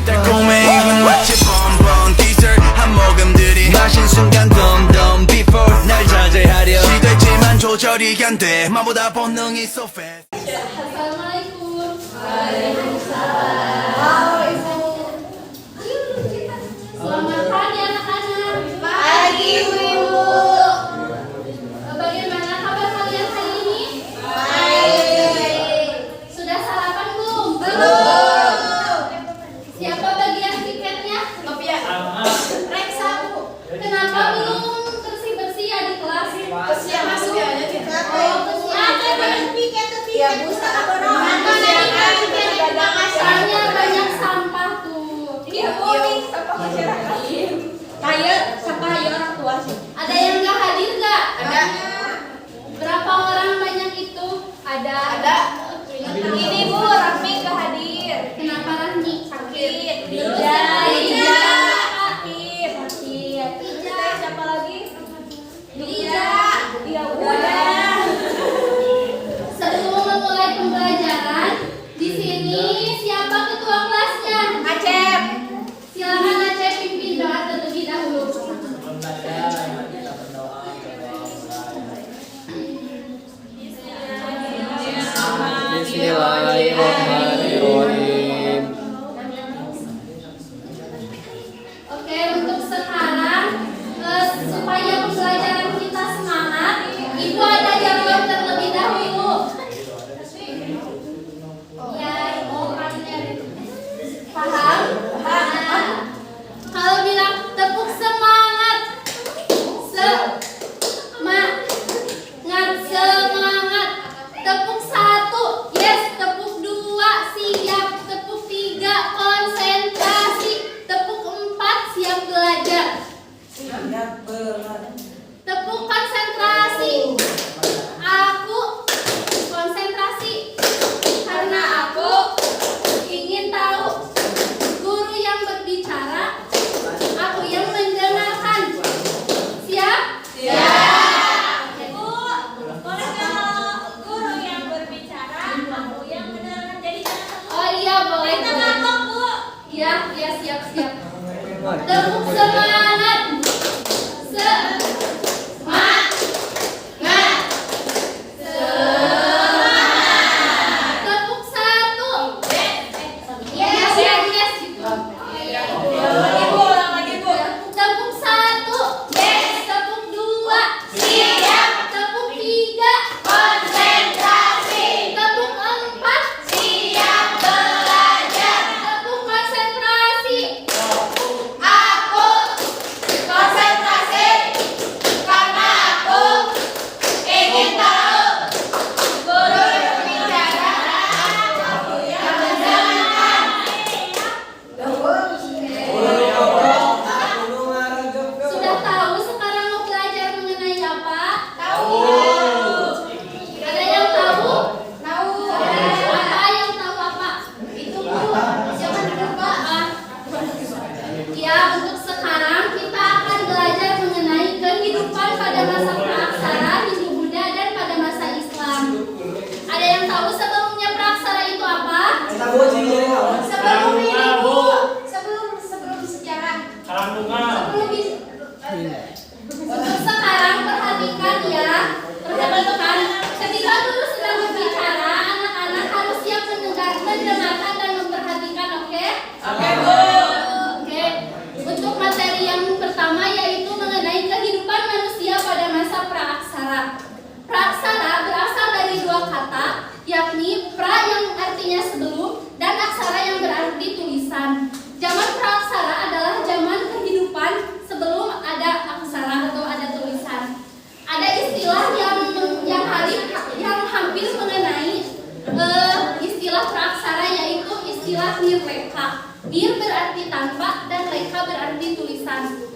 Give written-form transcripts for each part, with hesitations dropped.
달콤해 입은 마치 bonbon dessert 한 모금들이 마신 순간 덤덤 before 날 자제하려 시도했지만 조절이 안 돼 맘보다 본능이 so fast. Assalamualaikum. Waalaikumsalam. Selamat pagi anak-anak. Pagi Ibu. Bagaimana kabar kalian hari ini? Baik. Sudah sarapan belum? Belum. Siapa bagian tiketnya? Reksa Bu. Kenapa belum bersih-bersih ya di kelas? Bersih masuk ya aja kita. Ya Bu, soalnya banyak sampah tuh. Iya Bu, nih sampah masyarakat. Kayak sampah orang tua sih. Ada yang nggak hadir nggak? Ada. Berapa orang banyak itu? Ada. Ini Bu, Rahmi nggak hadir. Kenapa Rahmi? Sakit. Iya. Sakit. Siapa lagi? Iya. Iya udah. Sebelum memulai pembelajaran, di sini siapa ketua kelasnya? Acep. Silakan Acep pimpin doa terlebih dahulu. Bismillahirrahmanirrahim. Oke, untuk sekarang supaya pembelajaran kita semangat, Ibu ada jadwal terlebih dahulu. Ya, paham? Kalau bilang tepuk semangat, semangat. Tepuk 1, yes. Tepuk 2, siap. Tepuk 3, konsentrasi. Tepuk 4, siap belajar. Tepuk konsentrasi. Aku konsentrasi karena aku ingin tahu. Guru yang berbicara, aku yang mendengarkan. Siap? Siap. Bu, boleh kalau guru yang berbicara, aku yang mendengarkan. Jadi jangan. Oh iya, boleh. Kita ngomong Bu. Iya, siap. Tepuk semangat. Tepuk 1. Yes. Tepuk 1. Yes. Tepuk 2. Siap. Tepuk 3. Konsentrasi. Tepuk 4. Siap belajar. Tepuk konsentrasi. Aku konsentrasi karena aku ingin tahu. Guru berbicara, aku yang mendengarkan. Sudah tahu sekarang mau belajar mengenai apa? Tahu. Ada yang tahu? Tahu. Apa yang tahu apa? Itu Bu. Jangan lupa. Ya, untuk sekarang kita akan belajar mengenai kehidupan pada masa praaksara, Hindu-Buddha, dan pada masa Islam. Ada yang tahu sebelumnya praaksara itu apa? Sebelum ini Bu. Sebelum sejarah. Untuk sekarang perhatikan ya. Perhatikan. Ketika guru sedang berbicara, anak-anak harus siap mendengarkan dan memperhatikan, oke? Oke Bu. Oke. Untuk materi yang pertama yaitu mengenai kehidupan manusia pada masa praaksara. Praaksara berasal dari dua kata, yakni pra yang artinya sebelum dan aksara yang berarti tulisan. Zaman praaksara adalah zaman kehidupan sebelum ada aksara atau ada tulisan. Ada istilah yang hampir mengenai istilah praaksara, yaitu istilah nirleka. Nir berarti tanpa dan leka berarti tulisan.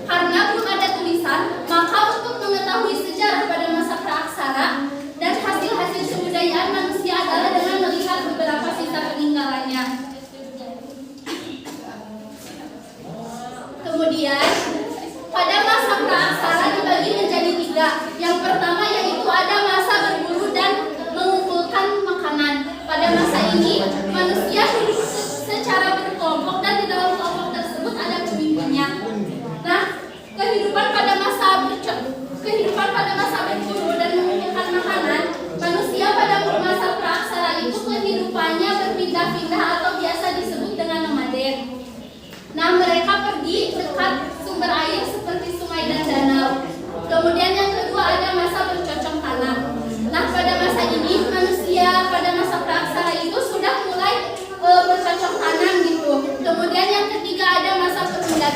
Karena belum ada tulisan, maka untuk mengetahui sejarah pada masa praaksara dan hasil-hasil kebudayaan manusia adalah dengan melihat beberapa sisa peninggalannya. Kemudian, pada masa praaksara dibagi menjadi 3. Yang pertama yaitu ada masa berburu dan mengumpulkan makanan. Pada masa ini, manusia hidup secara berkelompok dan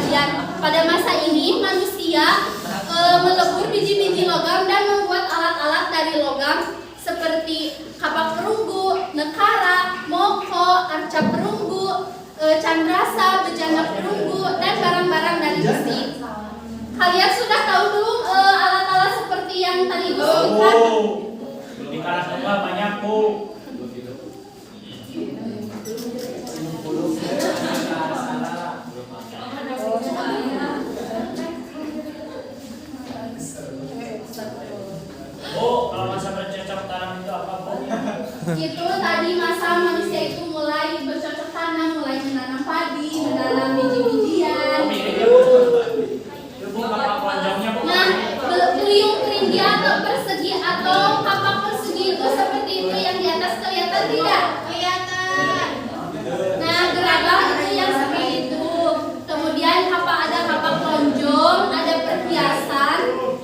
kemudian pada masa ini manusia melebur biji-biji logam dan membuat alat-alat dari logam seperti kapak perunggu, nekara, moko, arca perunggu, candrasa, bejana perunggu, dan barang-barang dari besi. Kalian sudah tahu belum alat-alat seperti yang tadi Ibu sebutkan? Di Karangtengah banyak, Bu. Bu, kalau masa bercocok tanam itu apa, Bu? Itu tadi masa manusia itu mulai bercocok tanam, mulai menanam padi, menanam biji-bijian. Bu, kapak lonjongnya, Bu. Nah, beliung keringgi atau persegi atau kapak persegi itu seperti itu yang di atas kelihatan tidak? Kelihatan. Nah, gerabah itu yang seperti itu. Kemudian ada kapak lonjong, ada perhiasan,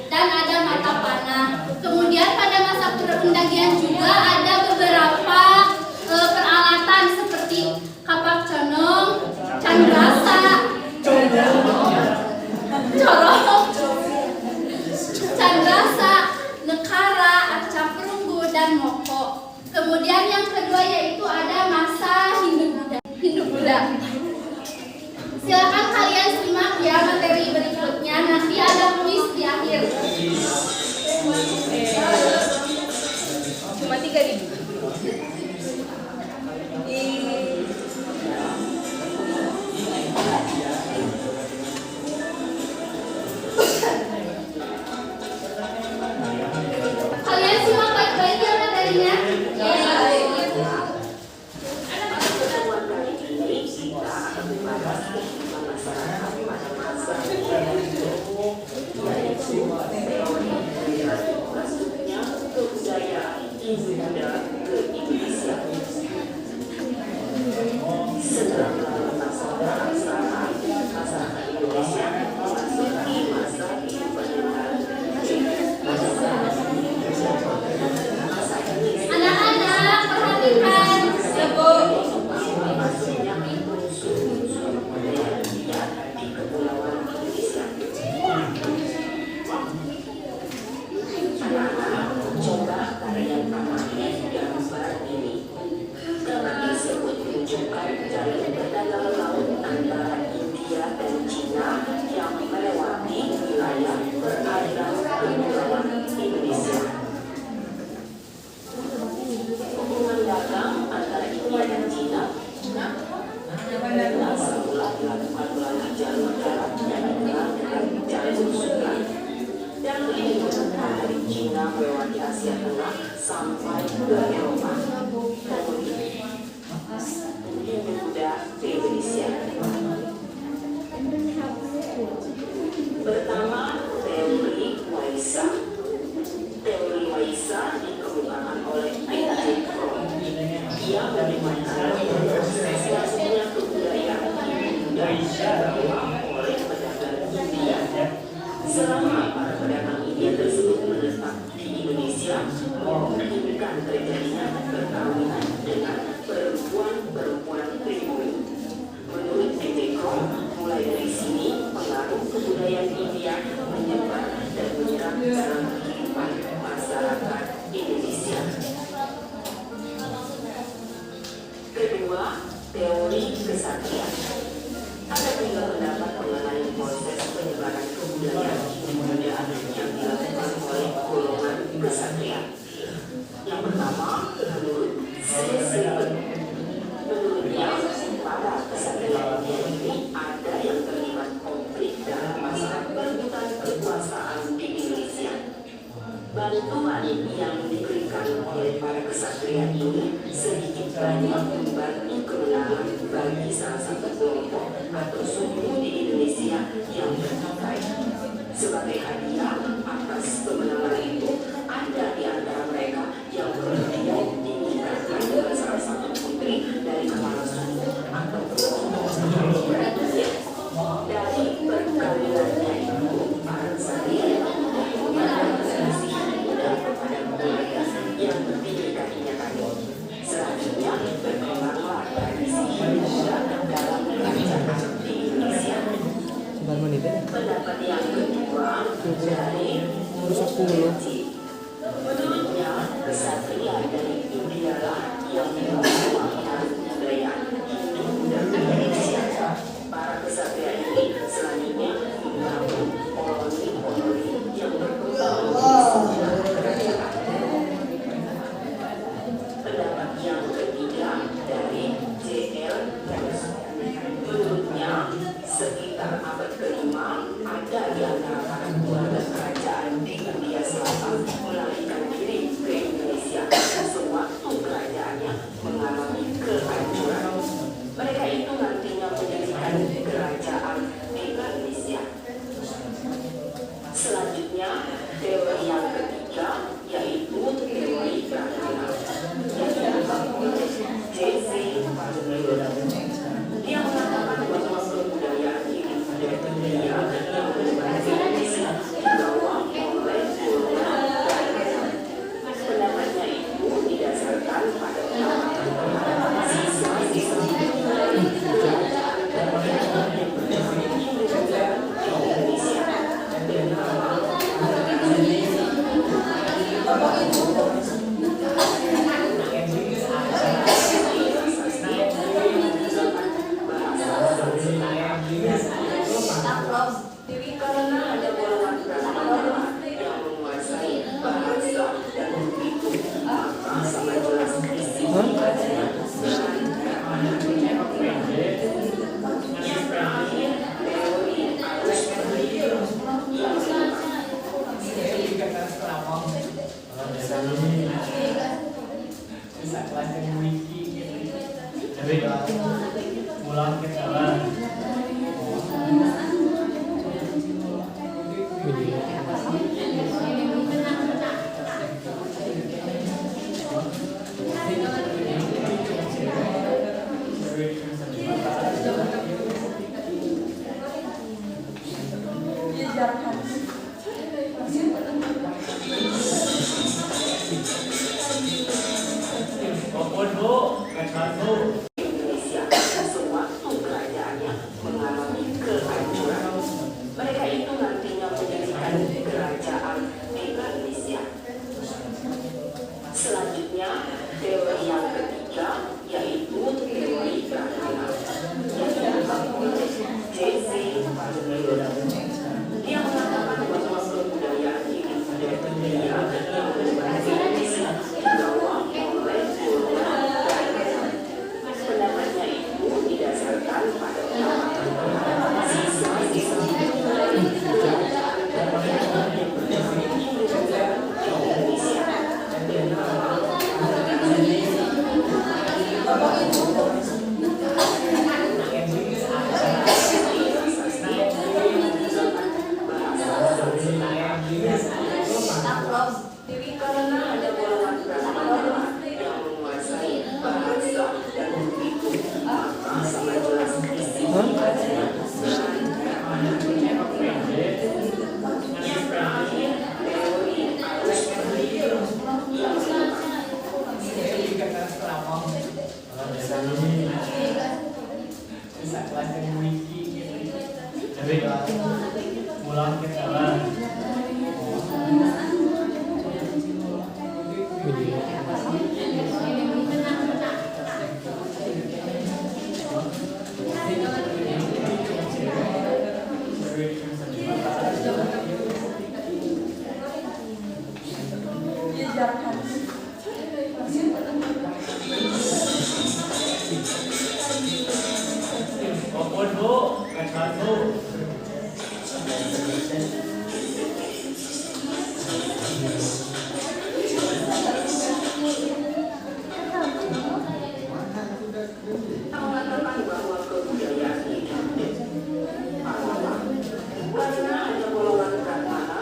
dan ada mata panah. Kemudian pada masa perundagian juga ada beberapa peralatan seperti kapak conong, candrasa, corong, candrasa, nekara, arca perunggu, dan moko. Kemudian yang kedua yaitu ada masa Hindu-Buddha. Silakan kalian simak ya materi berikutnya. Nanti ada kuis di akhir. Cuma 3.000. Kalian simak baik-baik ya materinya. Anak-anak perhatikan. Pertama, teori Waisa. Teori Waisa dikemukakan oleh A.J. Krohn. Ia bagaimana prosesnya kebudayaan Hindu oleh pedagang India. Selama para pedagang India tersebut menetap di Indonesia, memungkinkan terjadinya perkawinan dengan perempuan-perempuan pribumi. Menurut A.J. Krohn, mulai dari sini pengaruh kebudayaan India menyebar dan menyerang dalam kehidupan masyarakat Indonesia. Kedua, teori kesatria. Ada tiga pendapat mengenai proses penyebaran kebudayaan India yang dilakukan oleh golongan kesatria. Yang pertama, menurut Cecil. Menurutnya, para kesatria ini ada yang terlibat konflik dalam masalah perebutan kekuasaan di Indonesia. Bantuan yang diberikan oleh para kesatria ini sedikit banyak memberi kemenangan bagi salah satu kelompok atau suku di Indonesia yang bertikai. Sebagai hadiah atas kemenangan itu, ada di antara mereka yang berhadiah dinikahkan dengan salah satu putri dari kepala suku atau kelompok. Dari perkawinannya itu, para kesatria yang dinikahinya tadi. Selanjutnya berkembanglah tradisi Hindu dalam kerajaan di Indonesia. dari menurutnya kesatria dari India lah yang membawa kebudayaan Hindu dan Indonesia. Para kesatria ini selanjutnya membangun koloni-koloni yang berkembang di sekitar kerajaan. Pendapat yang ketiga dari J.L. Jones. Menurutnya sekitar abad ke-5 ada di antara para keluarga kerajaan di India Selatan melarikan diri ke Indonesia sewaktu kerajaannya mengalami kehancuran. Mereka itu nantinya mendirikan kerajaan di Indonesia. Selanjutnya, teori yang ketiga yaitu teori Brahmana yang dianggap oleh J.C. Dia mengatakan bahwa kebudayaan ini dari India yang berbahasa Indonesia dibawa oleh golongan Brahmana. Pendapatnya itu didasarkan pada sisa-sisa dari kerajaan kerajaan yang berdiri di Indonesia dan karena ada golongan Brahmana yang menguasai bahasa dan begitu, maka sangat jelas isi bahasanya yang terakhir teori arus berpikir yang pulang ke jalan. Indonesia sewaktu kerajaannya mengalami kehancuran. Mereka itu nantinya mendirikan kerajaan di Indonesia. Selanjutnya, teori yang ketiga yaitu teori Brahmana yang dianggap oleh J.C. Dia mengatakan bahwa kebudayaan ini dari India yang berbahasa Indonesia dibawa oleh golongan Brahmana. Pendapatnya itu didasarkan pada sisa-sisa dari kerajaan kerajaan yang berdiri di Indonesia karena ada golongan Brahmana yang menguasai bahasa dan begitu, maka sangat jelas isi bahasanya yang terakhir teori arus berpikir yang pulang ke jalan. mengatakan bahwa kebudayaan ini karena ada golongan Brahmana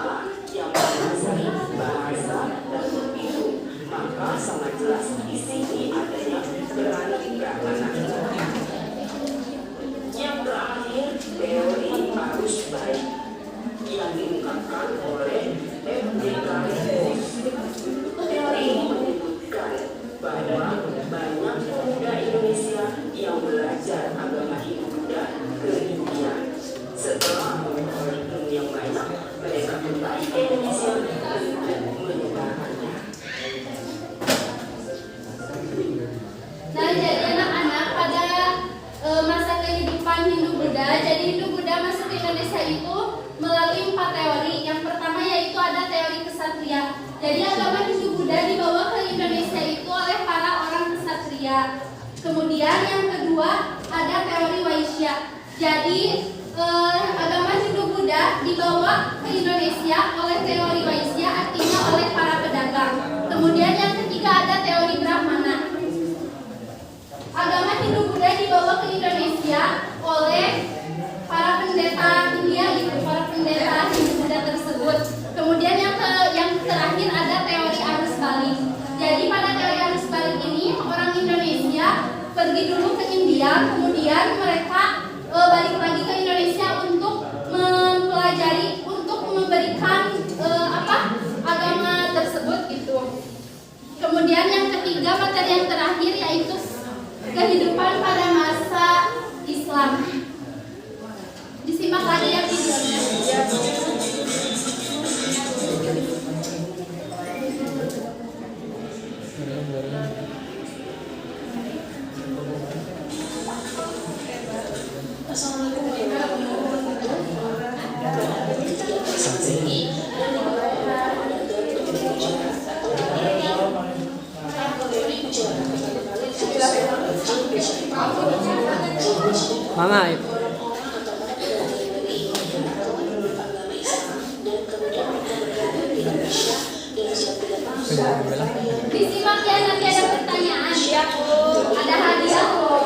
yang menguasai bahasa dan begitu, maka sangat jelas di sini adanya berani Brahmana. Yang terakhir teori arus baik yang diungkapkan oleh F.D.K. Teori ini menyebutkan bahwa banyak pemuda Indonesia yang belajar agama Hindu Buddha ke India. Setelah mengetahui ilmu yang banyak, mereka Buddha. Jadi Hindu-Buddha masuk ke Indonesia itu melalui 4 teori. Yang pertama yaitu ada teori kesatria. Jadi agama Hindu-Buddha dibawa ke Indonesia itu oleh para orang kesatria. Kemudian yang kedua ada teori Vaishya. Jadi agama Hindu-Buddha dibawa ke Indonesia oleh teori Vaishya, artinya oleh para pedagang. Kemudian yang ketiga ada teori Brahmana. Agama Hindu-Buddha dibawa ke Indonesia oleh para pendeta India, para pendeta Hindu-Buddha tersebut. Kemudian yang terakhir ada teori arus balik. Jadi pada teori arus balik ini orang Indonesia pergi dulu ke India, kemudian mereka balik lagi ke Indonesia untuk mempelajari, untuk memberikan agama tersebut gitu. Kemudian yang ketiga, materi yang terakhir yaitu kehidupan pada masa Islam. Disimak lagi ya videonya. Mama, Disimak ya, nanti ada pertanyaan. Ada hadiah kok.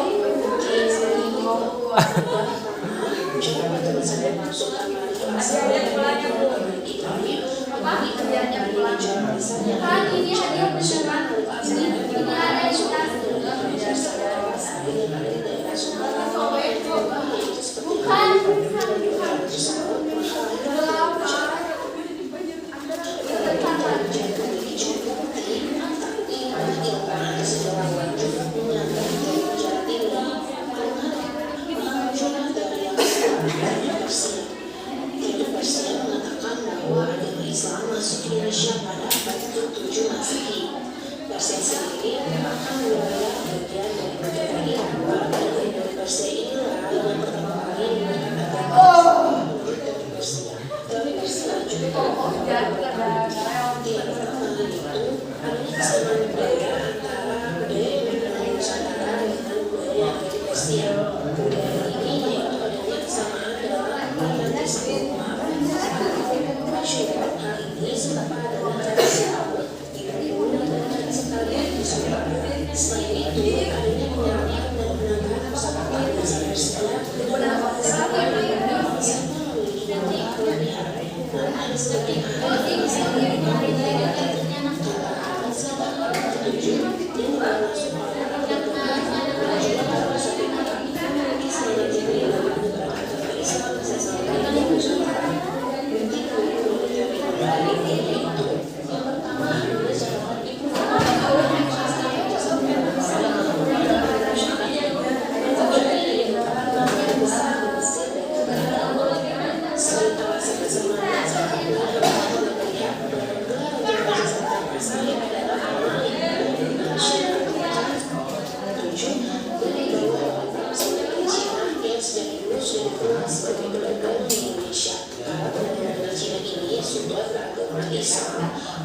Kan ini hadiah beneran. Ini ada di tas. Bukan. Islam masuk ke Indonesia pada abad ke-7 Masehi. Persia sendiri merupakan wilayah bagian dari negara Iran. Dari Persia inilah yang pertama kali menggunakan agama dari Persia. Tapi Persia juga di pertama itu adanya kesamaan budaya antara budaya yang berada di Nusantara dengan budaya yang ada di Persia. Budaya ini yaitu adanya kesamaan dalam pakaian tersebut. Hal ini serupa dengan tradisi awal dan sekalian disuruh. Selain itu, adanya penyampaian dan penambahan kosakata bahasa Persia beberapa kosakata yang biasanya memiliki nama kelebihan dan ada sebagian ahli bisa mengenai dengan antara abad ke-7 dan masuk pada abad ke-8 memiliki sebagian dari beberapa agama Islam sesuai dengan Nusantara.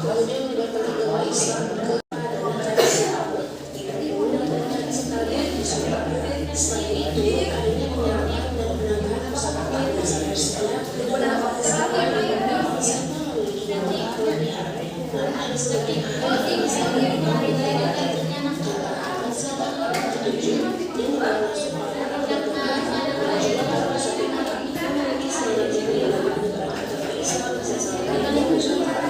Kemudian mendapat agama Islam kepada tradisi awal. Sekalian disuruh. Selain itu, adanya penyampaian dan penambahan kosakata bahasa Persia beberapa kosakata yang biasanya memiliki nama kelebihan dan ada sebagian ahli bisa mengenai dengan antara abad ke-7 dan masuk pada abad ke-8 memiliki sebagian dari beberapa agama Islam sesuai dengan Nusantara.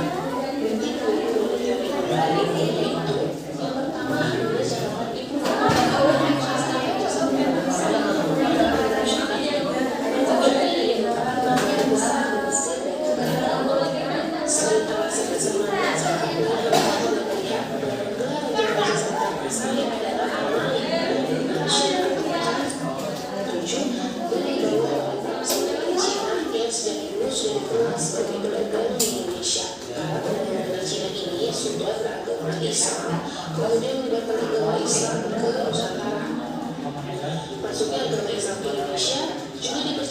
Kemudian mendapat agama Islam ke Nusantara. Masuknya agama Islam ke Indonesia juga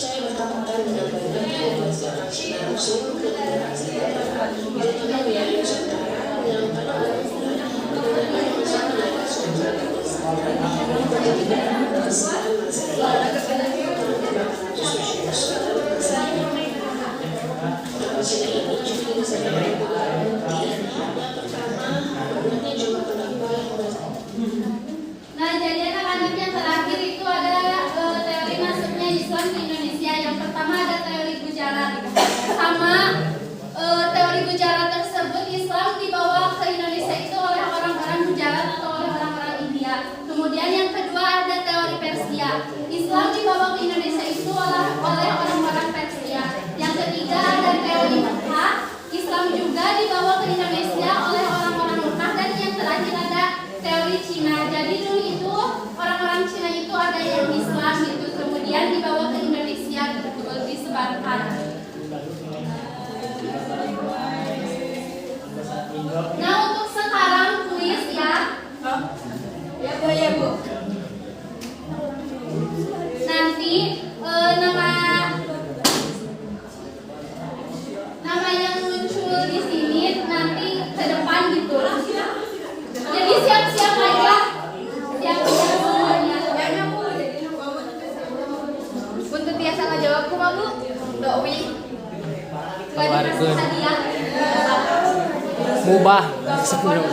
seluruh generasi itu juga menjadi Nusantara yang pada awalnya mengenai masalah Sumatera menjadi daerah selalu sini ini juga bisa Nah, jadi anak-anak yang terakhir itu ada teori masuknya Islam di Indonesia. Yang pertama ada teori Gujarat. Sama teori Gujarat tersebut, Islam dibawa ke Indonesia itu oleh orang-orang Gujarat atau oleh orang-orang India. Kemudian yang kedua ada teori Persia. Islam dibawa ke Indonesia itu oleh orang-orang Persia. Yang ketiga ada teori Mekah. Islam juga dibawa ke Indonesia oleh orang-orang Mekah. Dan yang terakhir ada teori Cina. Jadi dulu itu orang-orang Cina itu ada yang Islam gitu, kemudian dibawa ke Indonesia betul disebarkan. Nah, untuk sekarang kuis ya. Ya Bu, ya Bu. Nanti nama yang muncul di sini nanti ke depan gitu. Jadi siap-siap aja. Siap-siap semuanya. Untuk biasa nggak jawab ku Bu. Doi. Bagi kasih hadiah. Mubah sebenarnya.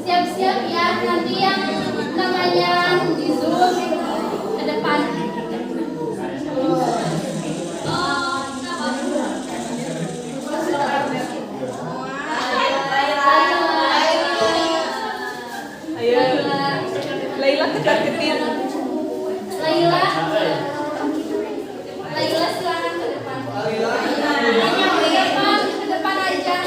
Siap-siap ya, nanti yang namanya di Zoom ke depan. Laila kejar-ketir. Laila silakan ke depan. Ke depan aja.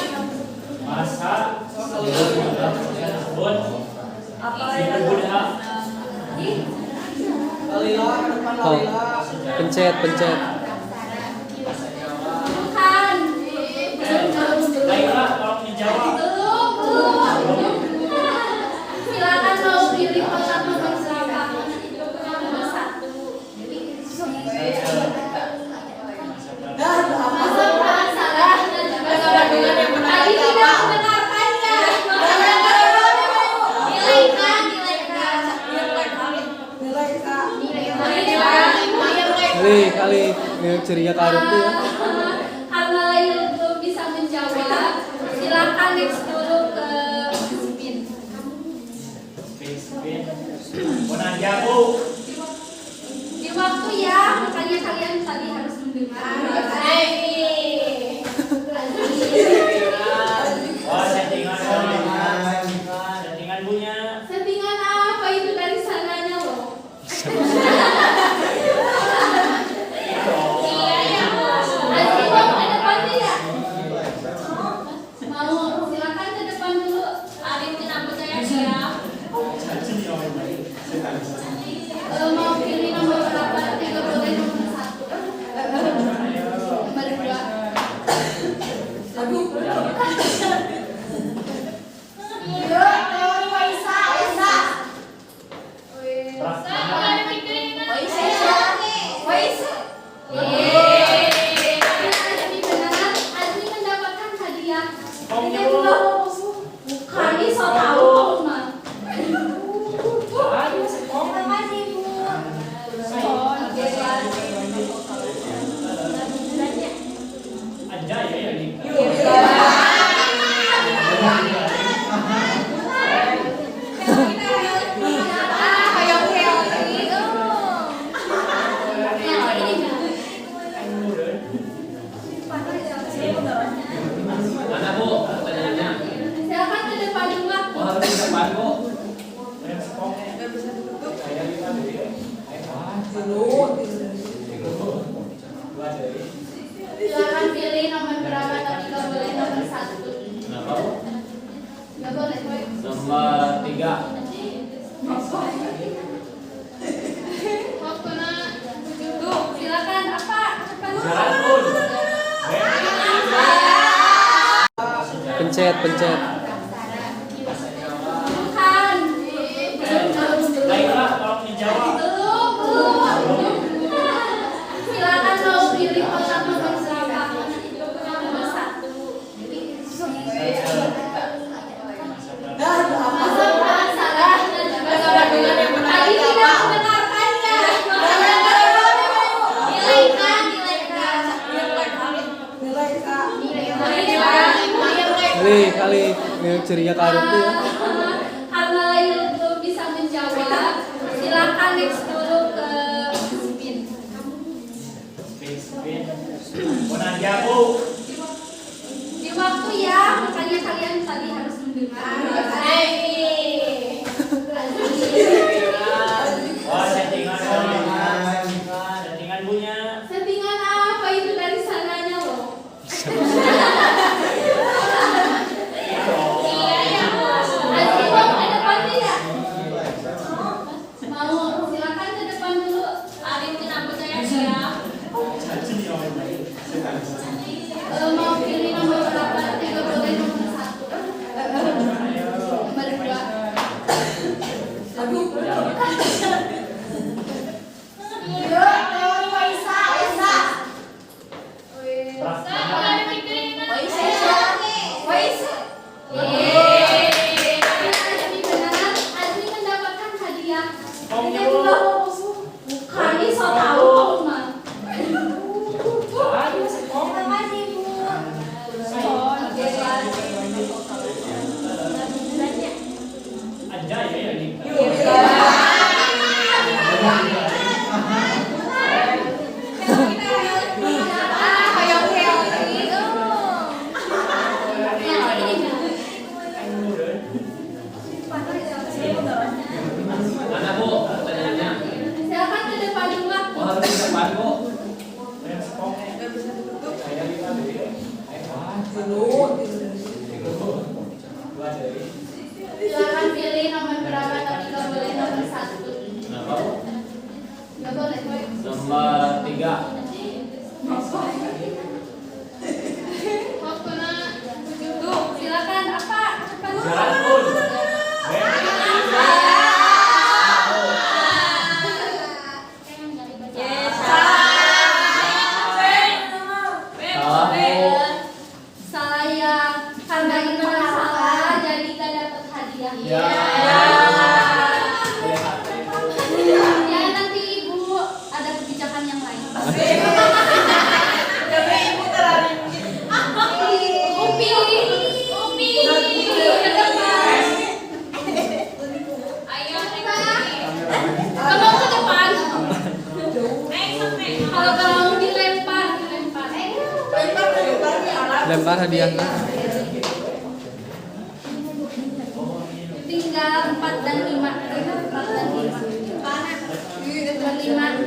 Oh, pencet. Bukan. Belum. Silakan mau pilih kotak nomor berapa? Nomor 1. Masa penasaran? Tadi tidak mendengarkannya. Kali ceria karut tuh ya. Karena Laila belum bisa menjawab, silakan next dulu ke Spin. Di waktu ya, makanya kalian tadi harus mendengar. Settingan apa itu dari sananya loh? Asli mau ke depan tidak? Mau silakan ke depan dulu. Arifin aku saya siap. Mau pilih nomor berapa? Tiga boleh nomor 1. Nomor 2. Waktunya tuh, silakan apa? Pencet, pencet. Bukan. Baiklah, tolong dijawab. Belum. Silakan mau pilih kotak nomor berapa? Nomor 1. Masuk salah. Tadi tidak mendengarkannya. Kali ceria karun tuh ya. Karena Laila belum bisa menjawab, silakan next dulu ke Spin. Spin. Mau nanya, Bu? Di waktu ya, makanya kalian tadi harus mendengar. Oh, settingan. Settingan punya. Settingan apa itu dari sananya loh? Asli mau ke depan tidak? Mau silakan ke depan dulu. Arif kenapa saya siap? Mau pilih nomor berapa? Tidak boleh nomor 1. Nomor 2. Azmi mendapatkan hadiah. Bukan, ini so tahu kok, Mak. Aja ya ini. Mana Bu? Pertanyaannya. Silakan ke depan dulu. Oh, harus di depan Bu. Silakan pilih nomor berapa, tapi nggak boleh nomor 1. Kenapa Bu? Nggak boleh. Nomor 3. Waktunya tuh, silakan apa? Jalan pun. Salah Bu. Saya karena ini salah, jadi nggak dapat hadiah. Ya. Ya nanti ibu ada kebijakan yang lain. Upi, ke depan. Ayo, kamu ke depan. Kalau kamu dilempar. Lempar hadiahnya. Tinggal 4 dan 5. 4 dan 5. 5.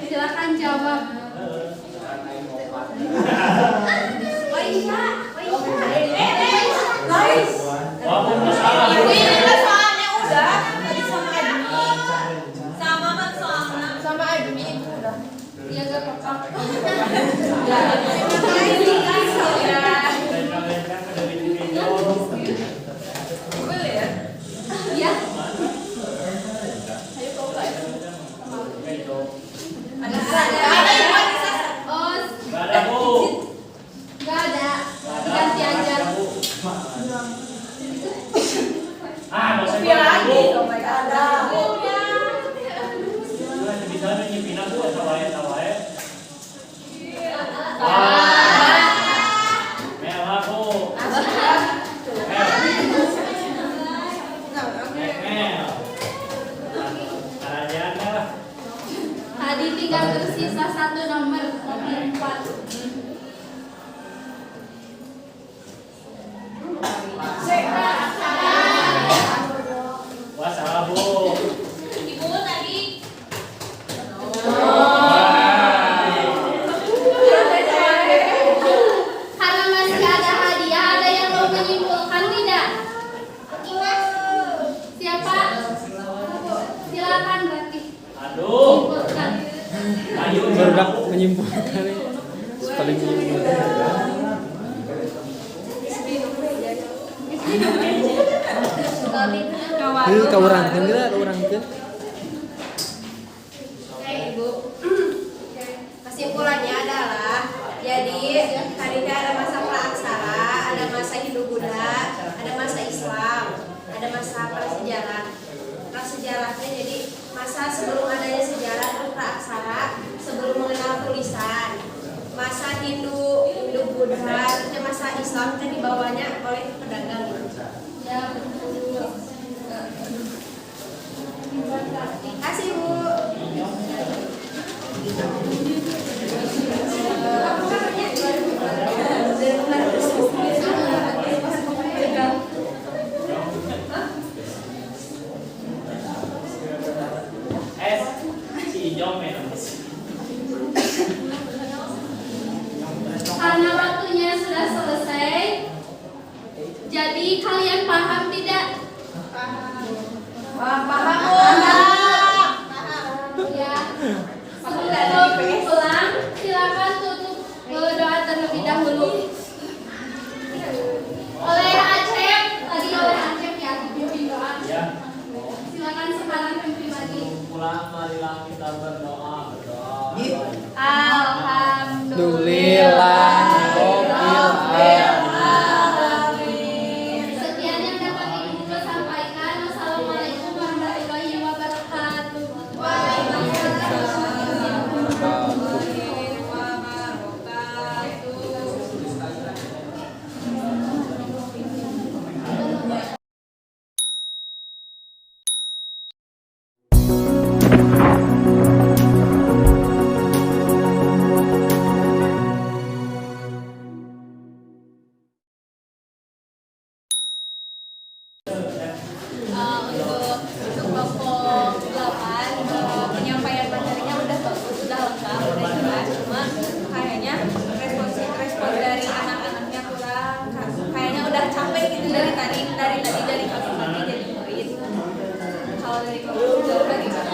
Silakan jawab. Walaupun masalah. Ya gak apa-apa. Ya. Oh, Gak ada Bu. gak ada. Ganti aja. Ah, nggak usah Bu. Bisa nyipin aku tawa ya. Mewah Bu. Caranya lah. Tadi tinggal tersisa 1 nomor 4. Wah, salah Bu. Ibu tadi. Karena masih ada hadiah, ada yang mau menyimpulkan tidak? menyimpulkan ya. Paling menyimpulkan. Kau rangkeun geus, kau rangkeun. Oke Ibu, kesimpulannya adalah jadi hari ini ada masa praaksara, ada masa Hindu-Buddha, ada masa Islam, ada masa prasejarah. Prasejarahnya jadi masa sebelum adanya sejarah dan praaksara, sebelum mengenal tulisan. Masa Hindu-Buddha, terusnya masa Islam itu dibawanya oleh pedagang. Ya, betul. Terima kasih Bu. Si Ijong memang. Karena waktunya sudah selesai, jadi kalian paham tidak? Paham Bu. Ya. Sebelum pulang, silakan tutup doa terlebih dahulu. Oleh Acep, tadi oleh Acep ya, pimpin doa. Ya. Silakan sekarang pimpin lagi. Pulang marilah kita berdoa. Alhamdulillah. Alamin. Sekian yang dapat Ibu sampaikan. Wassalamualaikum warahmatullahi wabarakatuh. Untuk kelompok 8 penyampaian materinya udah bagus, sudah lengkap, udah jelas. Cuma kayaknya respon dari anak-anaknya kurang. Kayaknya udah capek gitu dari tadi dari pagi jadi murid. Kalau dari kelompok jauh bagaimana?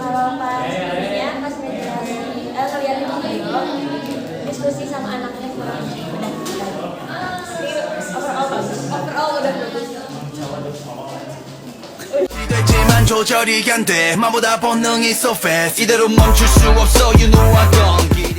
Kalau pas ini pas mediasi, kalian itu diskusi sama anaknya kurang udah. Overall udah bagus. 되지만 조절이 안돼 마보다 본능이 so fast 이대로 멈출 수 없어 you know I don't give